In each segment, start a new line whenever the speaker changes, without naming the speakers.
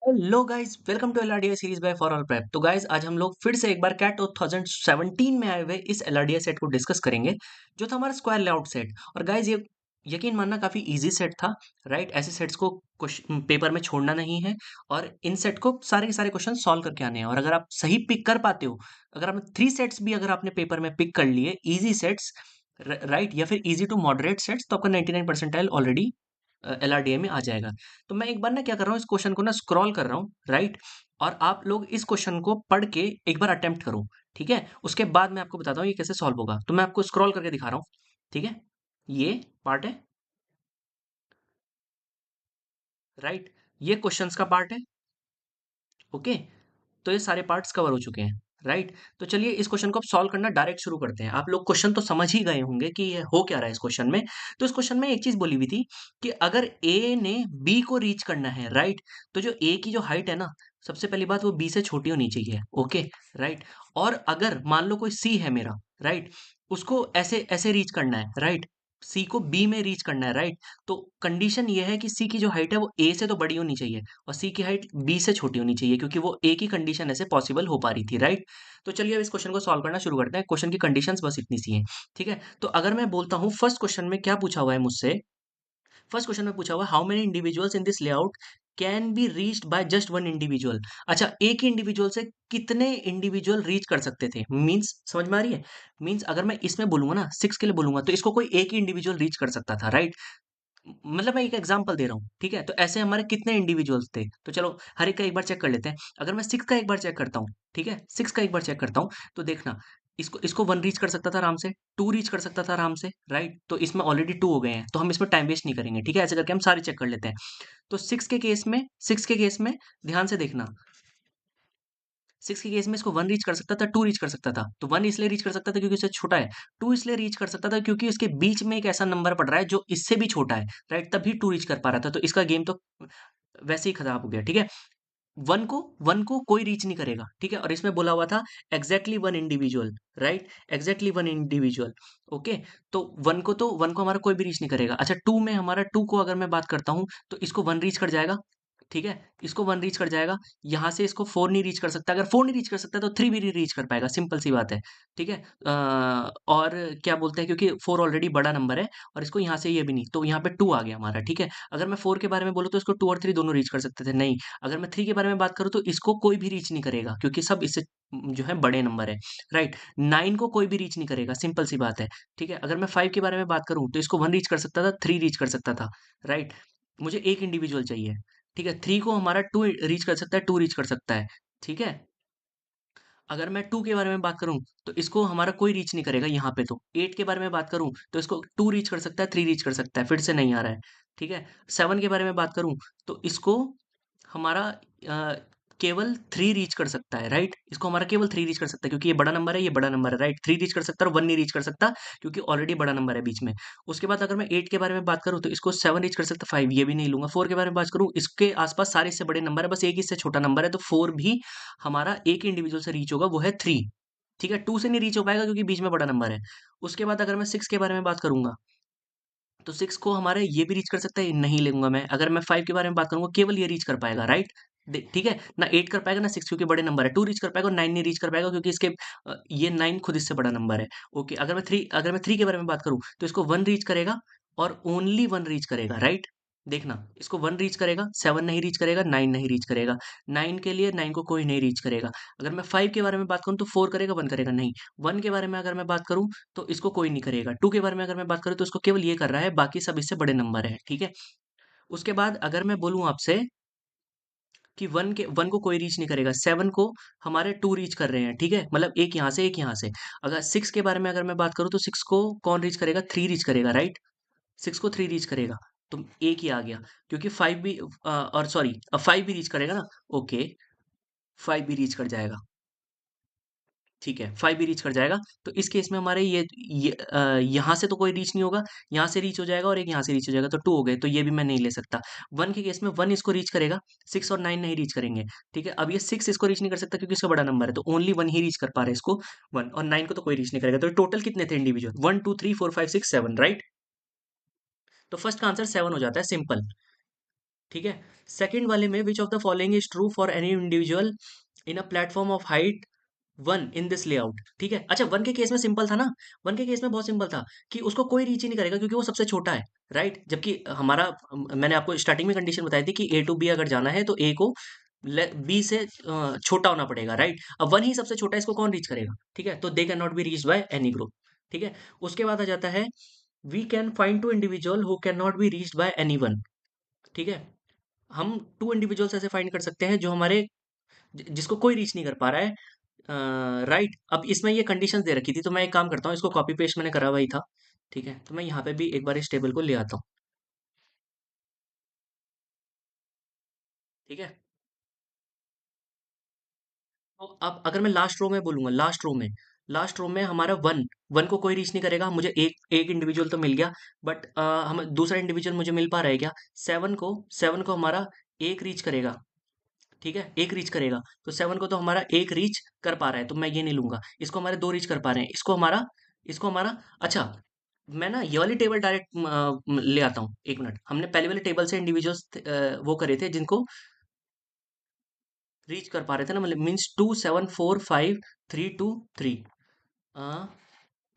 Hello guys, welcome to LRDA series by for all prep. तो guys, आज हम लोग फिर से एक बार कैट 2017 में आए हुए इस एलआरडीए सेट को डिस्कस करेंगे, जो था हमारा स्क्वायर लेआउट सेट। और गाइस, ये यकीन मानना काफी इजी सेट था। राइट, ऐसे सेट्स को पेपर में छोड़ना नहीं है और इन सेट को सारे के सारे क्वेश्चन सॉल्व करके आने हैं। और अगर आप सही पिक कर पाते हो, अगर आपने 3 सेट्स भी अगर आपने पेपर में पिक कर लिए, इजी सेट्स, राइट, या फिर इजी टू मॉडरेट सेट्स, तो आपका 99 परसेंटाइल ऑलरेडी एलआरडीए में आ जाएगा। तो मैं एक बार ना क्या कर रहा हूँ, इस क्वेश्चन को ना स्क्रॉल कर रहा हूँ, राइट। और आप लोग इस क्वेश्चन को पढ़ के एक बार अटेम्प्ट करो, ठीक है। उसके बाद मैं आपको बताता हूँ ये कैसे सॉल्व होगा। तो मैं आपको स्क्रॉल करके दिखा रहा हूँ, ठीक है। ये पार्ट है, राइट। ये क्वेश्चंस का पार्ट है, ओके। तो ये सारे पार्ट्स कवर हो चुके हैं, राइट। तो चलिए इस क्वेश्चन को अब सॉल्व करना डायरेक्ट शुरू करते हैं। आप लोग क्वेश्चन तो समझ ही गए होंगे कि ये हो क्या रहा है इस क्वेश्चन में। तो इस क्वेश्चन में एक चीज बोली हुई थी कि अगर ए ने बी को रीच करना है, राइट, तो जो ए की जो हाइट है ना, सबसे पहली बात वो बी से छोटी होनी चाहिए, ओके, राइट। और अगर मान लो कोई सी है मेरा, राइट, उसको ऐसे ऐसे रीच करना है, राइट, सी को बी में रीच करना है, राइट। तो कंडीशन ये है कि सी की जो हाइट है वो ए से तो बड़ी होनी चाहिए और सी की हाइट बी से छोटी होनी चाहिए, क्योंकि वो एक ही कंडीशन ऐसे पॉसिबल हो पा रही थी, राइट। तो चलिए अब इस क्वेश्चन को सॉल्व करना शुरू करते हैं। क्वेश्चन की कंडीशंस बस इतनी सी हैं, ठीक है। तो अगर मैं बोलता हूँ फर्स्ट क्वेश्चन में क्या पूछा हुआ है मुझसे, फर्स्ट क्वेश्चन में पूछा हुआ how many individuals in this layout can be reached by just one individual. अच्छा, एक ही इंडिविजुअल से कितने इंडिविजुअल रीच कर सकते थे, मींस समझ में आ रही है। मींस अगर मैं इसमें बोलूंगा ना, 6 के लिए बोलूंगा, तो इसको कोई एक ही इंडिविजुअल रीच कर सकता था, राइट। मतलब मैं एक एग्जांपल दे रहा हूँ, ठीक है। तो ऐसे हमारे कितने इंडिविजुअल्स थे, तो चलो हर एक का एक बार चेक कर लेते हैं। अगर मैं 6 का एक बार चेक करता हूँ, ठीक है, 6 का एक बार चेक करता हूँ, तो देखना, इसको इसको 1 रीच कर सकता था आराम से, 2 रीच कर सकता था आराम से, राइट। तो इसमें ऑलरेडी 2 हो गए हैं, तो हम इसमें टाइम वेस्ट नहीं करेंगे, ठीक है। ऐसे करके हम सारे चेक कर लेते हैं। तो 6 के केस में ध्यान से देखना, 6 के केस में इसको 1 रीच कर सकता था, 2 रीच कर सकता था। तो 1 इसलिए रीच कर सकता था क्योंकि उससे छोटा है, 2 इसलिए रीच कर सकता था क्योंकि उसके बीच में एक ऐसा नंबर पड़ रहा है जो इससे भी छोटा है, राइट, तभी 2 रीच कर पा रहा था। तो इसका गेम तो वैसे ही खराब हो गया, ठीक है। 1 को कोई रीच नहीं करेगा, ठीक है। और इसमें बोला हुआ था exactly one individual, right, exactly one individual, okay. तो 1 को हमारा कोई भी रीच नहीं करेगा। अच्छा, 2 में हमारा 2 को अगर मैं बात करता हूँ, तो इसको 1 रीच कर जाएगा, ठीक है। इसको 1 रीच कर जाएगा, यहाँ से इसको 4 नहीं रीच कर सकता। अगर 4 नहीं रीच कर सकता तो 3 भी नहीं रीच कर पाएगा, सिंपल सी बात है, ठीक है। और क्या बोलते हैं, क्योंकि 4 ऑलरेडी बड़ा नंबर है और इसको यहाँ से ये भी नहीं, तो यहाँ पे 2 आ गया हमारा, ठीक है। अगर मैं 4 के बारे में बोलूँ तो इसको 2 और 3 दोनों रीच कर सकते थे, नहीं। अगर मैं 3 के बारे में बात करूँ तो इसको कोई भी रीच नहीं करेगा, क्योंकि सब इससे जो है बड़े नंबर है, राइट। 9 को कोई भी रीच नहीं करेगा, सिंपल सी बात है, ठीक है। अगर मैं 5 के बारे में बात करूँ तो इसको 1 रीच कर सकता था, 3 रीच कर सकता था, राइट। मुझे एक इंडिविजुअल चाहिए, ठीक है। 3 को हमारा 2 रीच कर सकता है, 2 रीच कर सकता है, ठीक है। अगर मैं 2 के बारे में बात करूँ, तो इसको हमारा कोई रीच नहीं करेगा यहाँ पे तो। 8 के बारे में बात करूँ, तो इसको 2 रीच कर सकता है, 3 रीच कर सकता है, फिर से नहीं आ रहा है, ठीक है। 7 के बारे में बात करूँ, तो इसको हमारा केवल 3 रीच कर सकता है, राइट। इसको हमारा केवल 3 रीच कर सकता है क्योंकि ये बड़ा नंबर है, ये बड़ा नंबर है, राइट। 3 रीच कर सकता है और 1 नहीं रीच कर सकता क्योंकि ऑलरेडी बड़ा नंबर है बीच में। उसके बाद अगर मैं 8 के बारे में बात करूँ, तो इसको 7 रीच कर सकता है, 5 ये भी नहीं लूँगा। 4 के बारे में बात करूँ, इसके आस-पास सारे इससे बड़े नंबर है, बस एक ही इससे छोटा नंबर है, तो 4 भी हमारा एक इंडिविजुअल से रीच होगा, वो है 3, ठीक है। 2 से नहीं रीच हो पाएगा क्योंकि बीच में बड़ा नंबर है। उसके बाद अगर मैं 6 के बारे में बात करूँगा, तो 6 को हमारे ये भी रीच कर सकता है, नहीं लूँगा मैं। अगर मैं 5 के बारे में बात करूँगा, केवल ये रीच कर पाएगा, राइट? ठीक है? ना 8 कर पाएगा, ना 6 क्योंकि बड़े नंबर है। 2 रीच कर पाएगा और 9 नहीं रीच कर पाएगा क्योंकि इसके ये 9 खुद इससे बड़ा नंबर है। ओके, अगर मैं 3 के बारे में बात करूँ, तो इसको 1 रीच करेगा और ओनली 1 रीच करेगा, राइट? देखना, इसको 1 रीच करेगा, 7 नहीं रीच करेगा, 9 नहीं रीच करेगा। 9 के लिए 9 को कोई नहीं रीच करेगा। अगर मैं 5 के बारे में बात करूँ, तो 4 करेगा, 1 करेगा, नहीं। 1 के बारे में अगर मैं बात करूँ, तो इसको कोई नहीं करेगा। 2 के बारे में अगर मैं बात करूँ तो इसको केवल ये कर रहा है, बाकी सब इससे बड़े नंबर है, ठीक है? उसके बाद अगर मैं बोलूँ आपसे कि 1 को कोई रीच नहीं करेगा, 7 को हमारे 2 रीच कर रहे हैं, ठीक है? मतलब एक यहाँ से, एक यहाँ से। अगर 6 के बारे में अगर मैं बात करूँ तो 6 को कौन रीच करेगा? 3 रीच करेगा, राइट? 6 को 3 रीच करेगा, तो एक ही आ गया क्योंकि 5 भी और सॉरी 5 भी रीच करेगा ना? ओके, 5 भी रीच कर जाएगा। ठीक है, 5 भी रीच कर जाएगा। तो इस केस में हमारे यहाँ से तो कोई रीच नहीं होगा, यहाँ से रीच हो जाएगा और एक यहाँ से रीच हो जाएगा, तो 2 हो गए, तो ये भी मैं नहीं ले सकता। 1 के केस में 1 इसको रीच करेगा, 6 और 9 नहीं रीच करेंगे, ठीक है। अब ये 6 इसको रीच नहीं कर सकता क्योंकि इसका बड़ा नंबर है, तो ओनली 1 ही रीच कर पा रहे हैं इसको, 1, और 9 को तो कोई रीच नहीं करेगा। तो टोटल कितने थे इंडिविजुअल? 1, 2, 3, 4, 5, 6, 7, राइट? तो फर्स्ट का आंसर 7 हो जाता है, सिंपल। ठीक है। सेकंड वाले में विच of the following is true for any individual in a platform of height one in this layout. ठीक है, अच्छा वन के केस में सिंपल था ना, वन के केस में बहुत सिंपल था कि उसको कोई रीच ही नहीं करेगा क्योंकि वो सबसे छोटा है, राइट। जबकि हमारा मैंने आपको स्टार्टिंग में कंडीशन बताई थी कि ए टू बी अगर जाना है तो ए को बी से छोटा होना पड़ेगा, राइट। अब वन ही सबसे छोटा है, इसको कौन रीच करेगा? ठीक है, तो they can not be reached by any group. ठीक है, उसके बाद आ जाता है we can find two individual who can not be reached by any one. ठीक है, हम टू इंडिविजुअल्स ऐसे फाइंड कर सकते हैं जो हमारे जिसको कोई रीच नहीं कर पा रहा है, राइट। अब इसमें ये कंडीशंस दे रखी थी, तो मैं एक काम करता हूँ, इसको कॉपी पेस्ट मैंने करा हुआ ही था। ठीक है, तो मैं यहाँ पे भी एक बार इस टेबल को ले आता हूँ। ठीक है, तो अब अगर मैं लास्ट रो में बोलूंगा, लास्ट रो में हमारा वन, वन को कोई रीच नहीं करेगा, मुझे एक एक इंडिविजुअल तो मिल गया। बट हम दूसरा इंडिविजुअल मुझे मिल पा रहा है क्या? सेवन को हमारा एक रीच करेगा। ठीक है, एक रीच करेगा, तो सेवन को तो हमारा एक रीच कर पा रहा है, तो मैं ये नहीं लूंगा। इसको हमारे दो रीच कर पा रहे हैं, इसको हमारा अच्छा। मैं ना ये वाली टेबल डायरेक्ट ले आता हूँ, एक मिनट। हमने पहले वाले टेबल से इंडिविजुअल्स वो करे थे जिनको रीच कर पा रहे थे ना, मतलब मीन्स 2 7 4 5 3 2 3,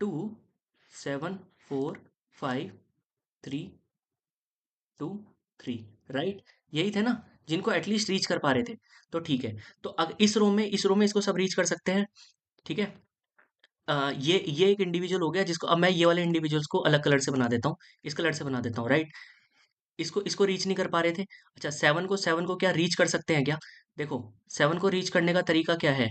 2 7 4 5 3 2 3, राइट। यही थे ना, जिनको एटलीस्ट रीच कर पा रहे थे। तो ठीक है, तो अगर इस रो में इसको सब रीच कर सकते हैं। ठीक है, ये एक इंडिविजुअल हो गया, जिसको अब मैं ये वाले इंडिविजुअल्स को अलग कलर से बना देता हूँ, इस कलर से बना देता हूँ, राइट। इसको इसको रीच नहीं कर पा रहे थे। अच्छा, सेवन को क्या रीच कर सकते हैं क्या? देखो, सेवन को रीच करने का तरीका क्या है?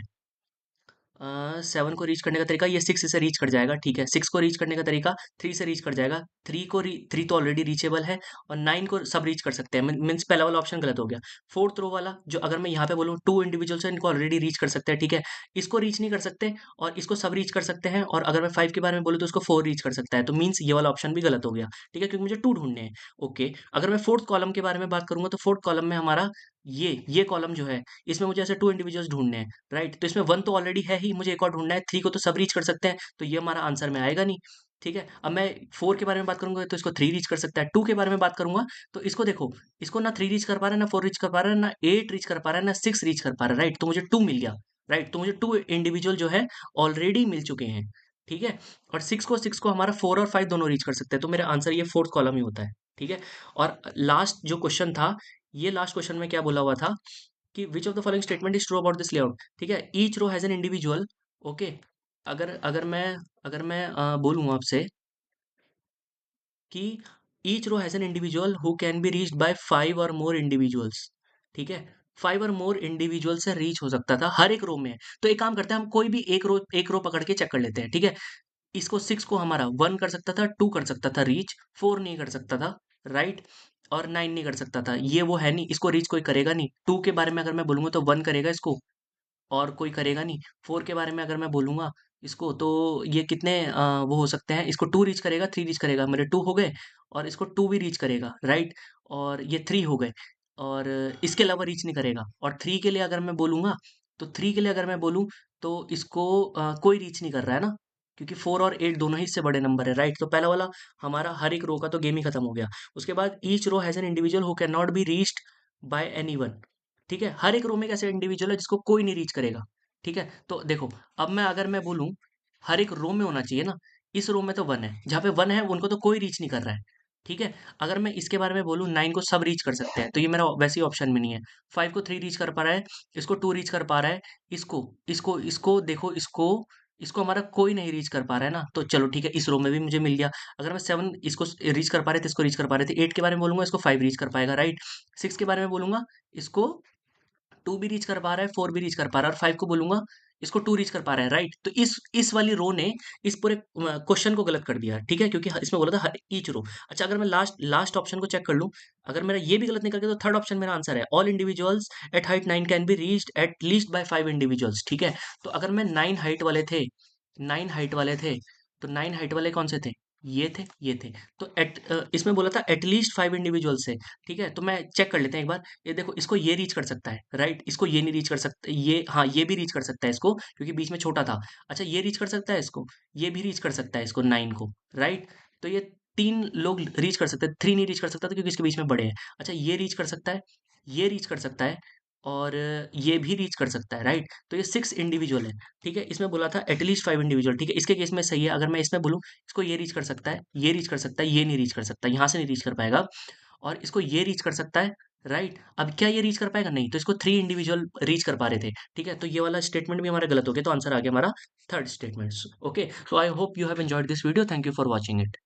सेवन को रीच करने का तरीका, ये सिक्स से रीच कर जाएगा। ठीक है, सिक्स को रीच करने का तरीका थ्री से रीच कर जाएगा। थ्री तो ऑलरेडी रीचेबल है, और नाइन को सब रीच कर सकते हैं। मीन्स पहला वाला ऑप्शन गलत हो गया। फोर्थ रो वाला, जो अगर मैं यहाँ पे बोलूँ टू इंडिविजुअल्स हैं, इनको ऑलरेडी रीच कर सकते हैं। ठीक है, इसको रीच नहीं कर सकते, और इसको सब रीच कर सकते हैं। और अगर मैं फाइव के बारे में बोलूँ तो उसको फोर रीच कर सकता है, तो मीन्स ये वाला ऑप्शन भी गलत हो गया। ठीक है, क्योंकि मुझे टू ढूंढने हैं। ओके, अगर मैं फोर्थ कॉलम के बारे में बात करूंगा, तो फोर्थ कॉलम में हमारा ये कॉलम जो है, इसमें मुझे ऐसे टू इंडिविजुअल्स ढूंढने हैं, राइट। तो इसमें वन तो ऑलरेडी है ही, मुझे एक और ढूंढना है। थ्री को तो सब रीच कर सकते हैं, तो ये हमारा आंसर में आएगा नहीं। ठीक है, अब मैं फोर के बारे में बात करूंगा तो इसको थ्री रीच कर सकता है। टू के बारे में बात करूंगा तो इसको देखो, इसको ना थ्री रीच कर पा रहा है, ना फोर रीच कर पा रहा है, ना एट रीच कर पा रहा है, ना सिक्स रीच कर पा रहा है, राइट। तो मुझे टू मिल गया, राइट। तो मुझे टू इंडिविजुअल जो है ऑलरेडी मिल चुके हैं। ठीक है, और सिक्स को हमारा फोर और फाइव दोनों रीच कर सकते हैं, तो मेरा आंसर ये फोर्थ कॉलम ही होता है। ठीक है, और लास्ट जो क्वेश्चन था, ये लास्ट क्वेश्चन में क्या बोला हुआ था कि which of the following statement is true about this layout. ठीक है, each row has an individual. Okay, अगर अगर मैं बोलूँ आपसे कि each row has an individual who can be reached by five or more individuals. ठीक है, फाइव और मोर इंडिविजुअल से रीच हो सकता था, हर एक रो में। तो एक काम करते हैं, हम कोई भी एक रो पकड़ के चेक कर लेते हैं। ठीक है, इसको सिक्स को हमारा वन कर सकता था, टू कर सकता था रीच, फोर नहीं कर सकता था, राइट। और नाइन नहीं कर सकता था, ये वो है नहीं, इसको रीच कोई करेगा नहीं। टू के बारे में अगर मैं बोलूंगा तो वन करेगा इसको, और कोई करेगा नहीं। फोर के बारे में अगर मैं बोलूंगा इसको, तो ये कितने वो हो सकते हैं, इसको टू रीच करेगा, थ्री रीच करेगा, मेरे टू हो गए। और इसको टू भी रीच करेगा, राइट। और ये थ्री हो गए, और इसके अलावा रीच नहीं करेगा। और थ्री के लिए अगर मैं बोलूंगा, तो थ्री के लिए अगर मैं बोलूँ तो इसको कोई रीच नहीं कर रहा है ना, क्योंकि फोर और एट दोनों ही इससे बड़े नंबर है, राइट। तो पहला वाला हमारा हर एक रो का तो गेम ही खत्म हो गया। उसके बाद each row has an individual who can not be reached by anyone. ठीक है, हर एक रो में एक ऐसे इंडिविजुअल है जिसको कोई नहीं रीच करेगा। ठीक है, तो देखो, अब अगर मैं बोलूं हर एक रो में होना चाहिए ना, इस रो में तो वन है, जहाँ पे वन है उनको तो कोई रीच नहीं कर रहा है। ठीक है, अगर मैं इसके बारे में बोलूं नाइन को सब रीच कर सकते हैं, तो ये मेरा वैसे ही ऑप्शन में नहीं है। फाइव को थ्री रीच कर पा रहा है, इसको टू रीच कर पा रहा है, इसको इसको इसको देखो, इसको इसको हमारा कोई नहीं रीच कर पा रहा है ना, तो चलो ठीक है, इस रो में भी मुझे मिल गया। अगर मैं सेवन इसको रीच कर पा रहे थे, इसको रीच कर पा रहे थे। एट के बारे में बोलूंगा, इसको फाइव रीच कर पाएगा, राइट। सिक्स के बारे में बोलूंगा, इसको टू भी रीच कर पा रहा है, फोर भी रीच कर पा रहा है, और फाइव को बोलूंगा इसको टू रीच कर पा रहा है, राइट। तो इस वाली रो ने इस पूरे क्वेश्चन को गलत कर दिया। ठीक है, क्योंकि इसमें बोला था ईच रो। अच्छा, अगर मैं लास्ट लास्ट ऑप्शन को चेक कर लूं, अगर मेरा ये भी गलत निकल गया, तो थर्ड ऑप्शन मेरा आंसर है, all individuals at height nine can be reached at least by five individuals. ठीक है, तो अगर मैं नाइन हाइट वाले थे, तो नाइन हाइट वाले कौन से थे? ये थे। तो इसमें बोला था एटलीस्ट फाइव इंडिविजुअल से। ठीक है, तो मैं चेक कर लेते हैं एक बार। ये देखो, इसको ये रीच कर सकता है, राइट। इसको ये नहीं रीच कर सकता, ये हाँ, ये भी रीच कर सकता है इसको, क्योंकि बीच में छोटा था। अच्छा, ये रीच कर सकता है इसको, ये भी रीच कर सकता है इसको, नाइन को, राइट। तो ये तीन लोग रीच कर सकते हैं, थ्री नहीं रीच कर सकता था क्योंकि इसके बीच में बड़े हैं। अच्छा, ये रीच कर सकता है, ये रीच कर सकता है, और ये भी रीच कर सकता है, राइट? तो ये सिक्स इंडिविजुअल है, ठीक है। इसमें बोला था एटलीस्ट फाइव इंडिविजुअल, ठीक है। इसके केस में सही है। अगर मैं इसमें बोलूँ इसको ये रीच कर सकता है, ये रीच कर सकता है, ये नहीं रीच कर सकता, यहाँ से नहीं रीच कर पाएगा, और इसको ये रीच कर सकता है, राइट? अब क्या ये रीच कर पाएगा? नहीं। तो इसको थ्री इंडिविजुअल रीच कर पा रहे थे, ठीक है। तो ये वाला स्टेटमेंट भी हमारा गलत हो गया, तो आंसर आ गया हमारा third statement. Okay, so I hope you have enjoyed this video. Thank you for watching it.